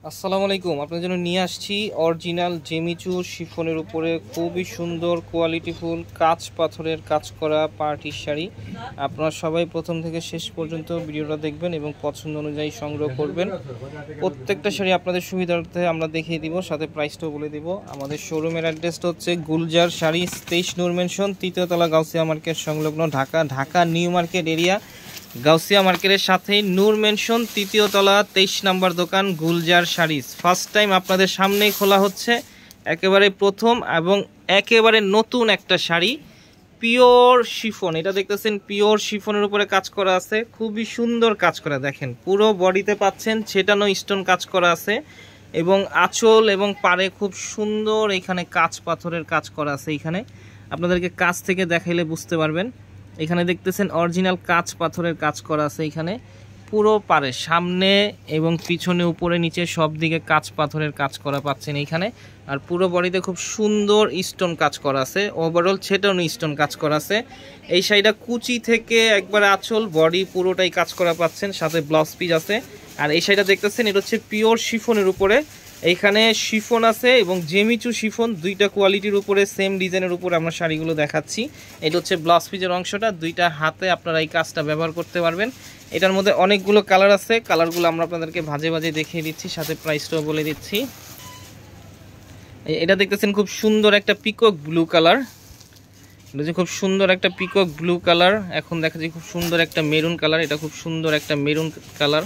আসসালামু আলাইকুম। আপনাদের জন্য নিয়ে আসছি অরিজিনাল জেমিচু শিফনের উপরে খুবই সুন্দর কোয়ালিটিফুল কাঁচ পাথরের কাজ করা পার্টির শাড়ি। আপনারা সবাই প্রথম থেকে শেষ পর্যন্ত ভিডিওটা দেখবেন এবং পছন্দ অনুযায়ী সংগ্রহ করবেন। প্রত্যেকটা শাড়ি আপনাদের সুবিধার্থে আমরা দেখিয়ে দিব, সাথে প্রাইসটাও বলে দিব। আমাদের শোরুমের অ্যাড্রেসটা হচ্ছে গুলজার শাড়ি, 23 নূর মেনশন, 3য় তলা, গাউসিয়া মার্কেট সংলগ্ন, Dhaka new market area. Gausia মার্কেটের সাথেই নূর মেনশন, 3য় তলা, 23 নম্বর দোকান, গুলজার শাড়ি। ফার্স্ট টাইম আপনাদের সামনেই খোলা হচ্ছে, একেবারে প্রথম এবং একেবারে নতুন একটা শাড়ি, পিওর শিফন। এটা দেখতেছেন পিওর শিফনের উপরে কাজ করা আছে, খুবই সুন্দর কাজ করা। দেখেন পুরো বডিতে পাচ্ছেন ছেটানো স্টোন কাজ করা আছে এবং আঁচল এবং পাড়ে খুব সুন্দর এখানে কাঁচ পাথরের কাজ করা আছে। এখানে আপনাদেরকে কাছ থেকে দেখাইলে বুঝতে পারবেন। এখানে দেখতেছেন অরিজিনাল কাঁচ পাথরের কাজ করা আছে। এখানে পুরো পারে সামনে এবং পিছনে, উপরে নিচে সব দিকে কাঁচ পাথরের কাজ করা পাচ্ছেন এইখানে। আর পুরো বডিতে খুব সুন্দর স্টোন কাজ করা আছে, ওভারঅল ছেটানো স্টোন কাজ করা আছে। এই শাড়িটা কুচি থেকে একবার আঁচল বডি পুরোটাই কাজ করা পাচ্ছেন, সাথে ব্লাউজ পিস আছে। আর এই শাড়িটা দেখতেছেন এটা হচ্ছে পিওর শিফনের উপরে। এইখানে শিফন আছে এবং জেমিচু শিফন, দুইটা কোয়ালিটির উপরে সেম ডিজাইনের উপরে আমরা শাড়িগুলো দেখাচ্ছি। এটা হচ্ছে ব্লাউজ পিসের অংশটা, দুইটা হাতে আপনারা এই কাজটা ব্যবহার করতে পারবেন। এটার মধ্যে অনেকগুলো কালার আছে, কালারগুলো আমরা আপনাদেরকে ভাজে ভাজে দেখিয়ে দিচ্ছি, সাথে প্রাইসটাও বলে দিচ্ছি। এটা দেখতেছেন খুব সুন্দর একটা পিকক ব্লু কালার, এটা হচ্ছে খুব সুন্দর একটা পিকক ব্লু কালার। এখন দেখা যায় খুব সুন্দর একটা মেরুন কালার, এটা খুব সুন্দর একটা মেরুন কালার,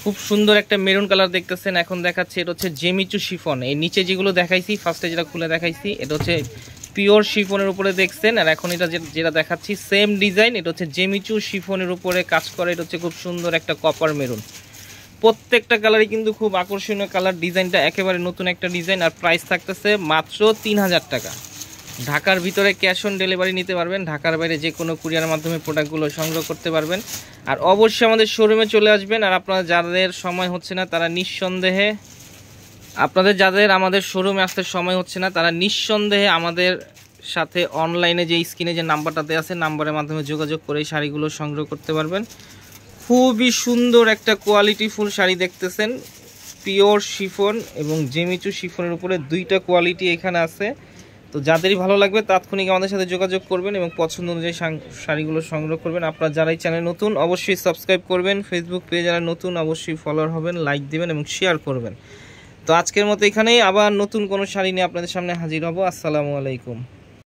খুব সুন্দর একটা মেরুন কালার দেখতেছেন। এখন দেখাচ্ছি এটা হচ্ছে জেমিচু শিফন। এই নিচে যেগুলো দেখাইছি, ফার্স্টে যেটা খুলে দেখাইছি এটা হচ্ছে পিওর শিফনের উপরে দেখছেন। আর এখন এটা যেটা দেখাচ্ছি সেম ডিজাইন, এটা হচ্ছে জেমিচু শিফনের উপরে কাজ করে। এটা হচ্ছে খুব সুন্দর একটা কপার মেরুন। প্রত্যেকটা কালারই কিন্তু খুব আকর্ষণীয় কালার, ডিজাইনটা একেবারে নতুন একটা ডিজাইন। আর প্রাইস থাকতেছে মাত্র 3000 টাকা। ঢাকার ভিতরে ক্যাশ অন ডেলিভারি নিতে পারবেন, ঢাকার বাইরে যে কোনো কুরিয়ারের মাধ্যমে প্রোডাক্টগুলো সংগ্রহ করতে পারবেন। আর অবশ্যই আমাদের শোরুমে চলে আসবেন। আর আপনারা যাদের সময় হচ্ছে না তারা নিঃসন্দেহে, যাদের আমাদের শোরুমে আসতে সময় হচ্ছে না তারা নিঃসন্দেহে আমাদের সাথে অনলাইনে যে স্ক্রিনে যে নাম্বারটা দেওয়া আছে, নাম্বারের মাধ্যমে যোগাযোগ করে এই শাড়িগুলো সংগ্রহ করতে পারবেন। খুবই সুন্দর একটা কোয়ালিটিফুল শাড়ি দেখতেছেন, পিওর শিফন এবং জেমিচু শিফনের উপরে দুইটা কোয়ালিটি এখানে আছে। তো যাদেরই ভালো লাগবে তাৎক্ষণিক আমাদের সাথে যোগাযোগ করবেন এবং পছন্দ অনুযায়ী শাড়িগুলো সংগ্রহ করবেন। আপনারা যারাই চ্যানেল নতুন অবশ্যই সাবস্ক্রাইব করবেন, ফেসবুক পেজ যারা নতুন অবশ্যই ফলোয়ার হবেন, লাইক দিবেন এবং শেয়ার করবেন। তো আজকের মতো এখানেই, আবার নতুন কোনো শাড়ি নিয়ে আপনাদের সামনে হাজির হব। আসসালামু আলাইকুম।